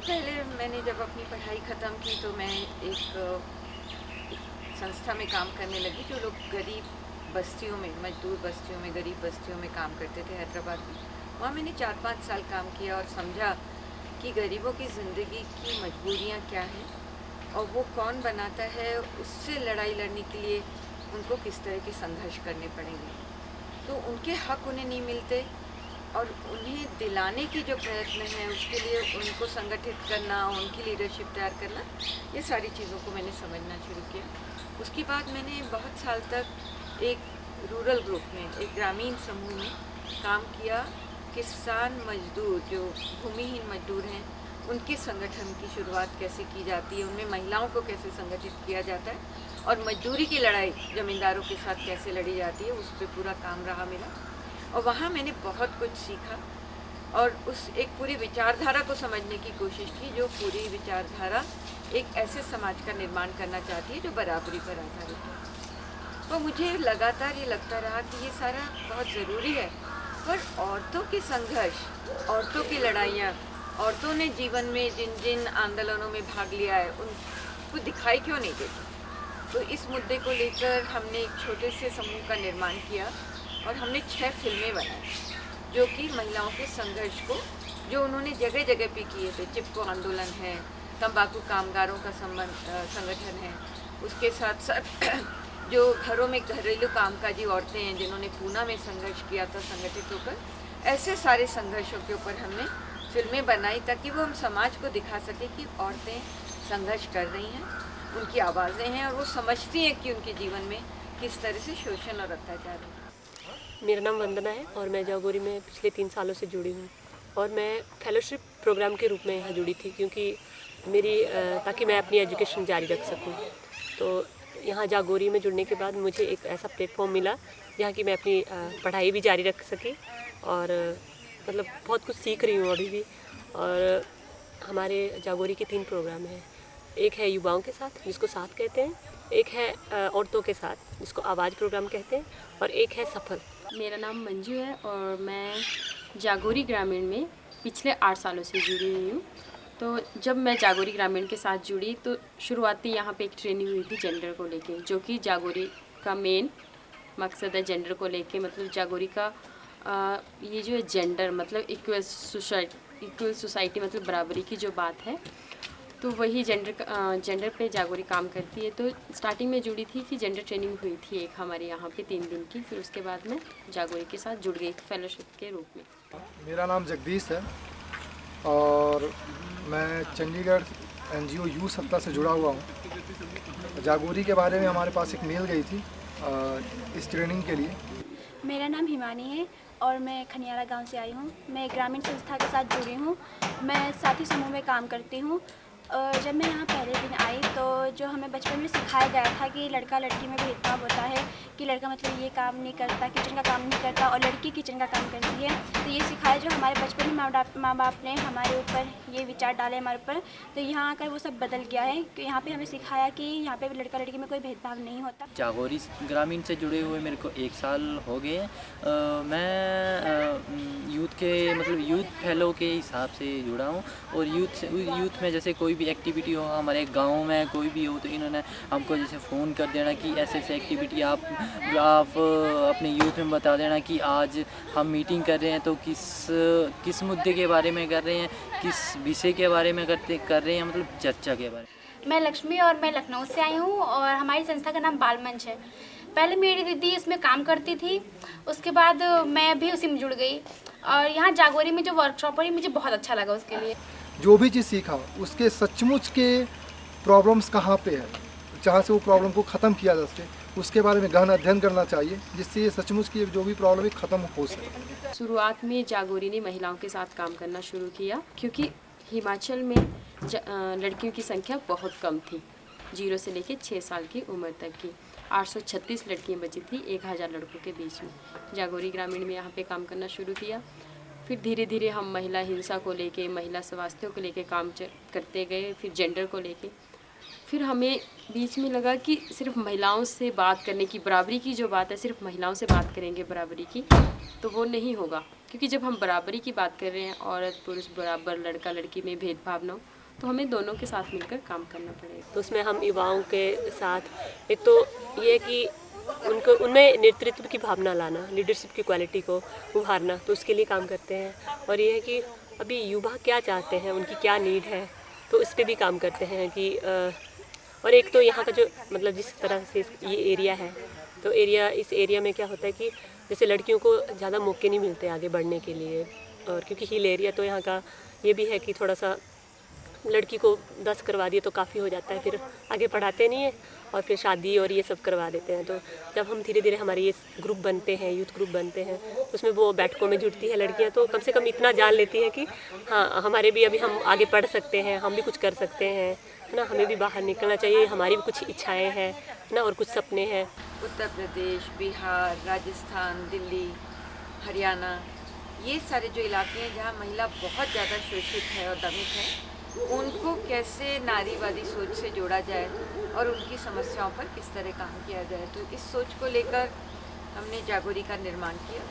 पहले मैंने जब अपनी पढ़ाई ख़त्म की तो मैं एक संस्था में काम करने लगी जो लोग गरीब बस्तियों में, मजदूर बस्तियों में, गरीब बस्तियों में काम करते थे हैदराबाद में। वहाँ मैंने 4-5 साल काम किया और समझा कि गरीबों की ज़िंदगी की मजबूरियाँ क्या हैं और वो कौन बनाता है, उससे लड़ाई लड़ने के लिए उनको किस तरह के संघर्ष करने पड़ेंगे। तो उनके हक उन्हें नहीं मिलते और उन्हें दिलाने की जो प्रयत्न है उसके लिए उनको संगठित करना, उनकी लीडरशिप तैयार करना, ये सारी चीज़ों को मैंने समझना शुरू किया। उसके बाद मैंने बहुत साल तक एक रूरल ग्रुप में, एक ग्रामीण समूह में काम किया। किसान मजदूर जो भूमिहीन मजदूर हैं उनके संगठन की शुरुआत कैसे की जाती है, उनमें महिलाओं को कैसे संगठित किया जाता है और मजदूरी की लड़ाई ज़मींदारों के साथ कैसे लड़ी जाती है, उस पर पूरा काम रहा मेरा। और वहाँ मैंने बहुत कुछ सीखा और उस एक पूरी विचारधारा को समझने की कोशिश की, जो पूरी विचारधारा एक ऐसे समाज का निर्माण करना चाहती है जो बराबरी पर आधारित है। तो मुझे लगातार ये लगता रहा कि ये सारा बहुत ज़रूरी है, पर औरतों के संघर्ष, औरतों की लड़ाइयाँ, औरतों ने जीवन में जिन जिन आंदोलनों में भाग लिया है उनको दिखाई क्यों नहीं देती। तो इस मुद्दे को लेकर हमने एक छोटे से समूह का निर्माण किया और हमने 6 फिल्में बनाई जो कि महिलाओं के संघर्ष को, जो उन्होंने जगह जगह पे किए थे। चिपको आंदोलन है, तंबाकू कामगारों का संगठन है, उसके साथ साथ जो घरों में घरेलू कामकाजी औरतें हैं जिन्होंने पूना में संघर्ष किया था संगठित होकर, ऐसे सारे संघर्षों के ऊपर हमने फिल्में बनाई ताकि वो हम समाज को दिखा सकें कि औरतें संघर्ष कर रही हैं, उनकी आवाज़ें हैं और वो समझती हैं कि उनके जीवन में किस तरह से शोषण और अत्याचार है। मेरा नाम वंदना है और मैं जागोरी में पिछले 3 सालों से जुड़ी हूँ और मैं फेलोशिप प्रोग्राम के रूप में यहाँ जुड़ी थी क्योंकि ताकि मैं अपनी एजुकेशन जारी रख सकूँ। तो यहाँ जागोरी में जुड़ने के बाद मुझे एक ऐसा प्लेटफॉर्म मिला जहाँ की मैं अपनी पढ़ाई भी जारी रख सकी और मतलब बहुत कुछ सीख रही हूँ अभी भी। और हमारे जागोरी के 3 प्रोग्राम हैं। एक है युवाओं के साथ जिसको साथ कहते हैं, एक है औरतों के साथ जिसको आवाज़ प्रोग्राम कहते हैं और एक है सफल। मेरा नाम मंजू है और मैं जागोरी ग्रामीण में पिछले 8 सालों से जुड़ी हुई हूँ। तो जब मैं जागोरी ग्रामीण के साथ जुड़ी तो शुरुआती यहाँ पे एक ट्रेनिंग हुई थी जेंडर को लेके, जो कि जागोरी का मेन मकसद है जेंडर को लेके। मतलब जागोरी का ये जो है जेंडर मतलब इक्वल सोसाइटी मतलब बराबरी की जो बात है, तो वही जेंडर पे जागोरी काम करती है। तो स्टार्टिंग में जुड़ी थी कि जेंडर ट्रेनिंग हुई थी एक हमारे यहाँ पे 3 दिन की, फिर उसके बाद मैं जागोरी के साथ जुड़ गई फेलोशिप के रूप में। मेरा नाम जगदीश है और मैं चंडीगढ़ एनजीओ यूथ सत्ता से जुड़ा हुआ हूँ। जागोरी के बारे में हमारे पास एक मेल गई थी इस ट्रेनिंग के लिए। मेरा नाम हिमानी है और मैं खनियारा गांव से आई हूँ। मैं ग्रामीण संस्था के साथ जुड़ी हूँ। मैं साथी समूह में काम करती हूँ। जब मैं यहाँ पहले दिन आई तो जो हमें बचपन में सिखाया गया था कि लड़का लड़की में भेदभाव होता है, कि लड़का मतलब ये काम नहीं करता, किचन का काम नहीं करता और लड़की किचन का काम करती है। तो ये सिखाया जो हमारे बचपन में माँ बाप ने हमारे ऊपर ये विचार डाले हमारे ऊपर। तो यहाँ आकर वो सब बदल गया है कि यहाँ पे हमें सिखाया कि यहाँ पे लड़का लड़की में कोई भेदभाव नहीं होता। जागोरी ग्रामीण से जुड़े हुए मेरे को 1 साल हो गए हैं। मैं यूथ के मतलब यूथ फेलो के हिसाब से जुड़ा हूँ और यूथ में जैसे कोई भी एक्टिविटी हो हमारे गांव में कोई भी हो तो इन्होंने हमको जैसे फ़ोन कर देना कि ऐसे ऐसे एक्टिविटी आप अपने यूथ में बता देना कि आज हम मीटिंग कर रहे हैं तो किस मुद्दे के बारे में कर रहे हैं, किस विषय के बारे में कर रहे हैं, मतलब चर्चा के बारे में। मैं लक्ष्मी और मैं लखनऊ से आई हूँ और हमारी संस्था का नाम बाल मंच है। पहले मेरी दीदी इसमें काम करती थी, उसके बाद मैं भी उसी में जुड़ गई और यहाँ जागोरी में जो वर्कशॉप हुई मुझे बहुत अच्छा लगा। उसके लिए जो भी चीज़ सीखा उसके सचमुच के प्रॉब्लम्स कहाँ पे है, जहाँ से वो प्रॉब्लम को ख़त्म किया जा सके, उसके बारे में गहन अध्ययन करना चाहिए जिससे ये सचमुच की जो भी प्रॉब्लम है ख़त्म हो सके। शुरुआत में जागोरी ने महिलाओं के साथ काम करना शुरू किया क्योंकि हिमाचल में लड़कियों की संख्या बहुत कम थी। 0 से लेकर 6 साल की उम्र तक की 836 लड़कियां बची थी 1000 लड़कों के बीच में। जागोरी ग्रामीण में यहाँ पे काम करना शुरू किया। फिर धीरे धीरे हम महिला हिंसा को लेके, महिला स्वास्थ्य को लेके काम करते गए, फिर जेंडर को लेके। फिर हमें बीच में लगा कि सिर्फ महिलाओं से बात करने की, बराबरी की जो बात है सिर्फ महिलाओं से बात करेंगे बराबरी की तो वो नहीं होगा, क्योंकि जब हम बराबरी की बात कर रहे हैं औरत पुरुष बराबर, लड़का लड़की में भेदभाव न हो, तो हमें दोनों के साथ मिलकर काम करना पड़ेगा। तो उसमें हम युवाओं के साथ एक तो ये है कि उनमें नेतृत्व की भावना लाना, लीडरशिप की क्वालिटी को उभारना, तो उसके लिए काम करते हैं। और ये है कि अभी युवा क्या चाहते हैं, उनकी क्या नीड है, तो उस पर भी काम करते हैं कि और एक तो यहाँ का जो मतलब जिस तरह से ये एरिया है, तो इस एरिया में क्या होता है कि जैसे लड़कियों को ज़्यादा मौके नहीं मिलते आगे बढ़ने के लिए, और क्योंकि हिल एरिया तो यहाँ का ये भी है कि थोड़ा सा लड़की को 10 करवा दिए तो काफ़ी हो जाता है, फिर आगे पढ़ाते नहीं है और फिर शादी और ये सब करवा देते हैं। तो जब हम धीरे धीरे हमारे ये ग्रुप बनते हैं, यूथ ग्रुप बनते हैं, उसमें वो बैठकों में जुड़ती है लड़कियां, तो कम से कम इतना जान लेती है कि हाँ हमारे भी अभी हम आगे पढ़ सकते हैं, हम भी कुछ कर सकते हैं, है ना, हमें भी बाहर निकलना चाहिए, हमारी भी कुछ इच्छाएँ हैं, है ना, और कुछ सपने हैं। उत्तर प्रदेश, बिहार, राजस्थान, दिल्ली, हरियाणा, ये सारे जो इलाके हैं जहाँ महिला बहुत ज़्यादा शोषित है और दमित है, उनको कैसे नारीवादी सोच से जोड़ा जाए और उनकी समस्याओं पर किस तरह काम किया जाए। तो इस सोच को लेकर हमने जागोरी का निर्माण किया,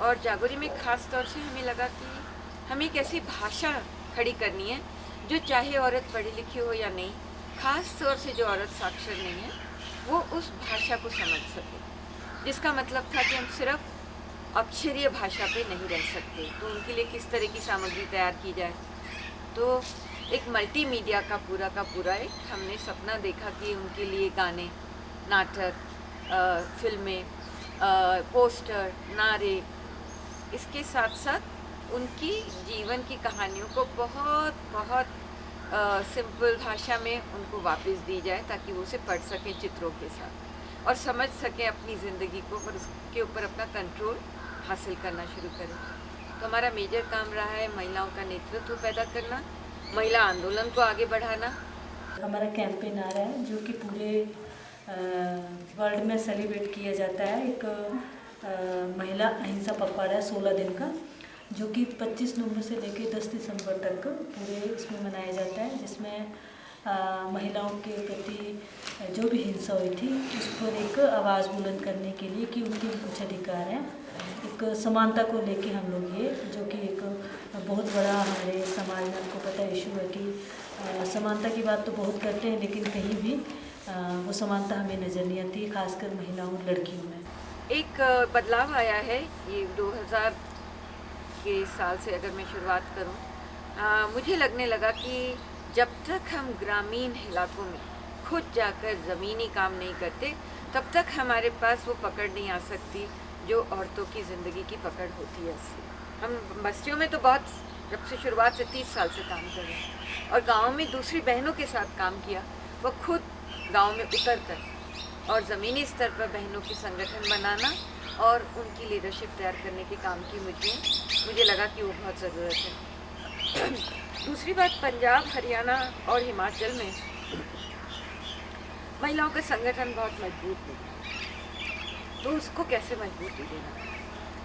और जागोरी में ख़ास तौर से हमें लगा कि हमें एक ऐसी भाषा खड़ी करनी है जो चाहे औरत पढ़ी लिखी हो या नहीं, ख़ास तौर से जो औरत साक्षर नहीं है, वो उस भाषा को समझ सके। जिसका मतलब था कि हम सिर्फ अक्षरीय भाषा पे नहीं रह सकते, तो उनके लिए किस तरह की सामग्री तैयार की जाए। तो एक मल्टीमीडिया का पूरा एक हमने सपना देखा कि उनके लिए गाने, नाटक, फिल्में, पोस्टर, नारे, इसके साथ साथ उनकी जीवन की कहानियों को बहुत सिंपल भाषा में उनको वापस दी जाए, ताकि वो उसे पढ़ सकें चित्रों के साथ और समझ सकें अपनी ज़िंदगी को, और उसके ऊपर अपना कंट्रोल हासिल करना शुरू करें। तो हमारा मेजर काम रहा है महिलाओं का नेतृत्व पैदा करना, महिला आंदोलन को आगे बढ़ाना। हमारा कैंपेन आ रहा है जो कि पूरे वर्ल्ड में सेलिब्रेट किया जाता है, एक महिला अहिंसा पखवाड़ा 16 दिन का, जो कि 25 नवंबर से लेकर 10 दिसंबर तक पूरे इसमें मनाया जाता है, जिसमें महिलाओं के प्रति जो भी हिंसा हुई थी उस पर एक आवाज़ बुलंद करने के लिए कि उनके कुछ अधिकार हैं, एक समानता को लेके हम लोग ये, जो कि एक बहुत बड़ा हमारे समाज में आपको पता इशू है कि समानता की बात तो बहुत करते हैं, लेकिन कहीं भी वो समानता हमें नज़र नहीं आती, खासकर महिलाओं और लड़कियों में। एक बदलाव आया है ये 2000 के साल से, अगर मैं शुरुआत करूं, मुझे लगने लगा कि जब तक हम ग्रामीण इलाकों में खुद जाकर ज़मीनी काम नहीं करते, तब तक हमारे पास वो पकड़ नहीं आ सकती जो औरतों की ज़िंदगी की पकड़ होती है। हम बस्तियों में तो बहुत जब से शुरुआत से 30 साल से काम कर रहे हैं, और गाँव में दूसरी बहनों के साथ काम किया, वो खुद गाँव में उतर कर और ज़मीनी स्तर पर बहनों की संगठन बनाना और उनकी लीडरशिप तैयार करने के काम की मुझे लगा कि वो बहुत ज़रूरत है। दूसरी बात, पंजाब, हरियाणा और हिमाचल में महिलाओं का संगठन बहुत मजबूत है, तो उसको कैसे मजबूती देना,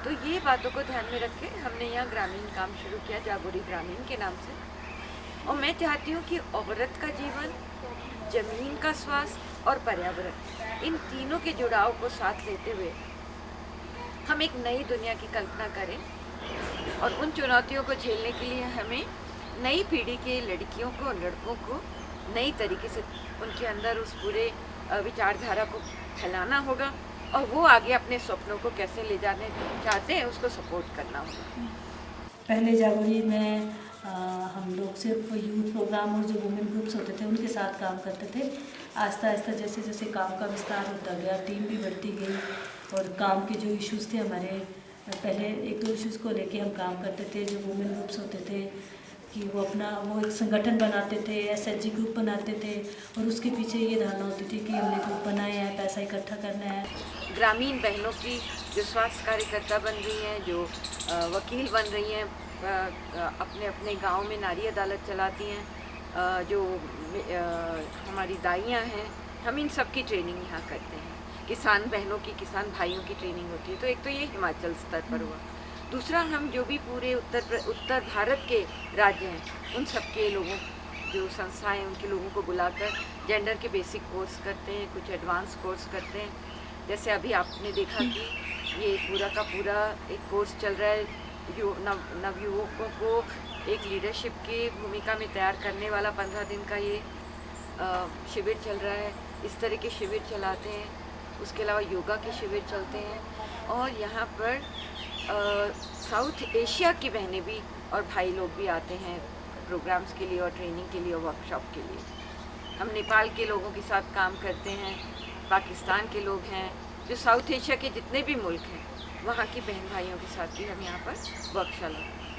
तो ये बातों को ध्यान में रख के हमने यहाँ ग्रामीण काम शुरू किया, जागोरी ग्रामीण के नाम से। और मैं चाहती हूँ कि औरत का जीवन, जमीन का स्वास्थ्य और पर्यावरण, इन तीनों के जुड़ाव को साथ लेते हुए हम एक नई दुनिया की कल्पना करें, और उन चुनौतियों को झेलने के लिए हमें नई पीढ़ी के लड़कियों को और लड़कों को नई तरीके से उनके अंदर उस पूरे विचारधारा को फैलाना होगा, और वो आगे अपने सपनों को कैसे ले जाने चाहते हैं उसको सपोर्ट करना होगा। पहले जागोरी में हम लोग सिर्फ यूथ प्रोग्राम और जो वुमेन ग्रुप्स होते थे उनके साथ काम करते थे। आहिस्ता आहिस्ता जैसे जैसे काम का विस्तार होता गया, टीम भी बढ़ती गई, और काम के जो इश्यूज़ थे हमारे, पहले एक दो इश्यूज़ को लेके हम काम करते थे। जो वुमेन ग्रुप्स होते थे कि वो एक संगठन बनाते थे, SHG ग्रुप बनाते थे, और उसके पीछे ये धारणा होती थी कि हमने ग्रुप बनाया है, पैसा इकट्ठा करना है। ग्रामीण बहनों की जो स्वास्थ्य कार्यकर्ता बन रही हैं, जो वकील बन रही हैं, अपने अपने गांव में नारी अदालत चलाती हैं, जो हमारी दाइयाँ हैं, हम इन सब की ट्रेनिंग यहाँ करते हैं। किसान बहनों की, किसान भाइयों की ट्रेनिंग होती है। तो एक तो ये हिमाचल स्तर पर हुआ। दूसरा, हम जो भी पूरे उत्तर भारत के राज्य हैं, उन सब के लोगों, जो संस्थाएं, उनके लोगों को बुलाकर जेंडर के बेसिक कोर्स करते हैं, कुछ एडवांस कोर्स करते हैं। जैसे अभी आपने देखा कि ये पूरा का पूरा एक कोर्स चल रहा है, नवयुवकों को एक लीडरशिप की भूमिका में तैयार करने वाला 15 दिन का ये शिविर चल रहा है। इस तरह के शिविर चलाते हैं। उसके अलावा योगा के शिविर चलते हैं और यहाँ पर साउथ एशिया की बहनें भी और भाई लोग भी आते हैं प्रोग्राम्स के लिए और ट्रेनिंग के लिए और वर्कशॉप के लिए। हम नेपाल के लोगों के साथ काम करते हैं, पाकिस्तान के लोग हैं, जो साउथ एशिया के जितने भी मुल्क हैं वहाँ की बहन भाइयों के साथ भी हम यहाँ पर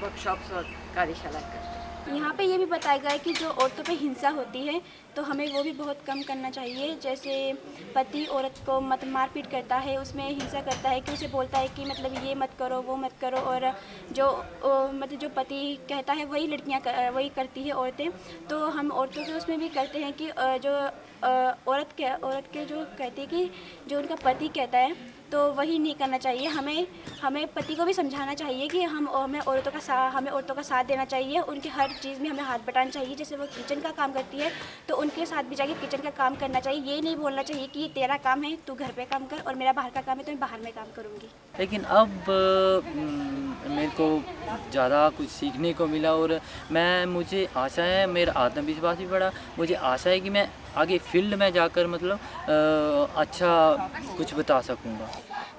वर्कशॉप्स और कार्यशालाएँ करते हैं। यहाँ पे ये भी बताया गया है कि जो औरतों पे हिंसा होती है तो हमें वो भी बहुत कम करना चाहिए। जैसे पति औरत को मारपीट करता है, उसमें हिंसा करता है कि उसे बोलता है कि मतलब ये मत करो वो मत करो, और मतलब जो पति कहता है वही लड़कियाँ वही करती है औरतें। तो हम औरतों के उसमें भी करते हैं कि जो औरत के जो कहती है कि जो उनका पति कहता है तो वही नहीं करना चाहिए। हमें पति को भी समझाना चाहिए कि हमें औरतों का साथ देना चाहिए। उनके हर चीज़ में हमें हाथ बटाना चाहिए। जैसे वो किचन का काम करती है तो उनके साथ भी जाके किचन का काम करना चाहिए। ये नहीं बोलना चाहिए कि ये तेरा काम है, तू घर पे काम कर, और मेरा बाहर का काम है तो मैं बाहर में काम करूँगी। लेकिन अब मेरे को ज़्यादा कुछ सीखने को मिला और मुझे आशा है, मेरा आत्मविश्वास भी बढ़ा। मुझे आशा है कि मैं आगे फील्ड में जाकर मतलब अच्छा कुछ बता सकूँगा।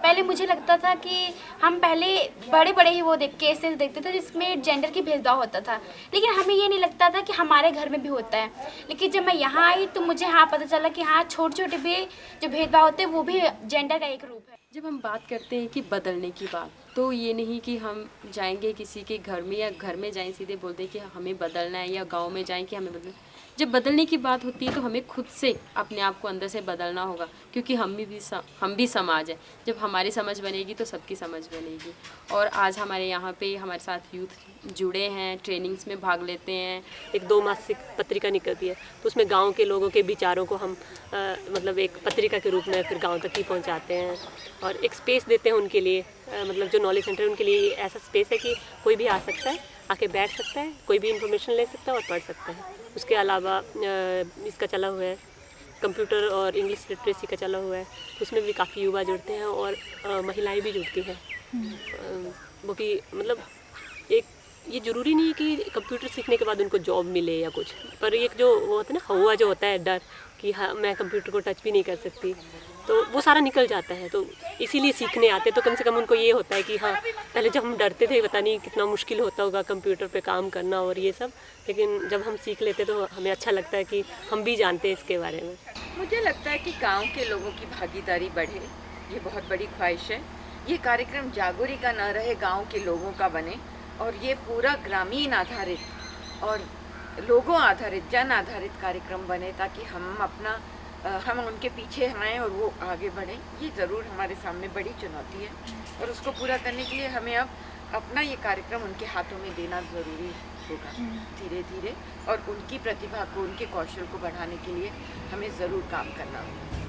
पहले मुझे लगता था कि हम पहले बड़े ही वो केसेस देखते थे जिसमें जेंडर की भेदभाव होता था, लेकिन हमें ये नहीं लगता था कि हमारे घर में भी होता है। लेकिन जब मैं यहाँ आई तो मुझे पता चला कि छोटे छोटे भी जो भेदभाव होते हैं वो भी जेंडर का एक रूप है। जब हम बात करते हैं कि बदलने की बात, तो ये नहीं कि हम जाएंगे किसी के घर में या घर में जाएं सीधे बोल दें कि हमें बदलना है, या गांव में जाएं कि हमें बदलना। जब बदलने की बात होती है तो हमें खुद से अपने आप को अंदर से बदलना होगा, क्योंकि हम भी समाज है। जब हमारी समझ बनेगी तो सबकी समझ बनेगी। और आज हमारे यहाँ पे हमारे साथ यूथ जुड़े हैं, ट्रेनिंग्स में भाग लेते हैं। एक 2 मासिक पत्रिका निकलती है तो उसमें गांव के लोगों के विचारों को हम मतलब एक पत्रिका के रूप में फिर गांव तक ही पहुंचाते हैं और एक स्पेस देते हैं उनके लिए। मतलब जो नॉलेज सेंटर है उनके लिए ऐसा स्पेस है कि कोई भी आ सकता है, आके बैठ सकता है, कोई भी इंफॉर्मेशन ले सकता है और पढ़ सकता है। उसके अलावा इसका चला हुआ है कंप्यूटर और इंग्लिश लिटरेसी का चला हुआ है, उसमें भी काफ़ी युवा जुड़ते हैं और महिलाएं भी जुड़ती हैं। वो भी मतलब एक ये ज़रूरी नहीं है कि कंप्यूटर सीखने के बाद उनको जॉब मिले या कुछ, पर एक जो वो होता है ना हवा जो होता है डर कि हाँ मैं कंप्यूटर को टच भी नहीं कर सकती, तो वो सारा निकल जाता है। तो इसीलिए सीखने आते तो कम से कम उनको ये होता है कि हाँ पहले जब हम डरते थे पता नहीं कितना मुश्किल होता होगा कंप्यूटर पे काम करना और ये सब, लेकिन जब हम सीख लेते तो हमें अच्छा लगता है कि हम भी जानते हैं इसके बारे में। मुझे लगता है कि गांव के लोगों की भागीदारी बढ़े, ये बहुत बड़ी ख्वाहिश है। ये कार्यक्रम जागोरी का न रहे, गांव के लोगों का बने और ये पूरा ग्रामीण आधारित और लोगों आधारित जन आधारित कार्यक्रम बने, ताकि हम उनके पीछे आएँ और वो आगे बढ़ें। ये ज़रूर हमारे सामने बड़ी चुनौती है और उसको पूरा करने के लिए हमें अब अपना ये कार्यक्रम उनके हाथों में देना ज़रूरी होगा धीरे धीरे, और उनकी प्रतिभा को, उनके कौशल को बढ़ाने के लिए हमें ज़रूर काम करना होगा।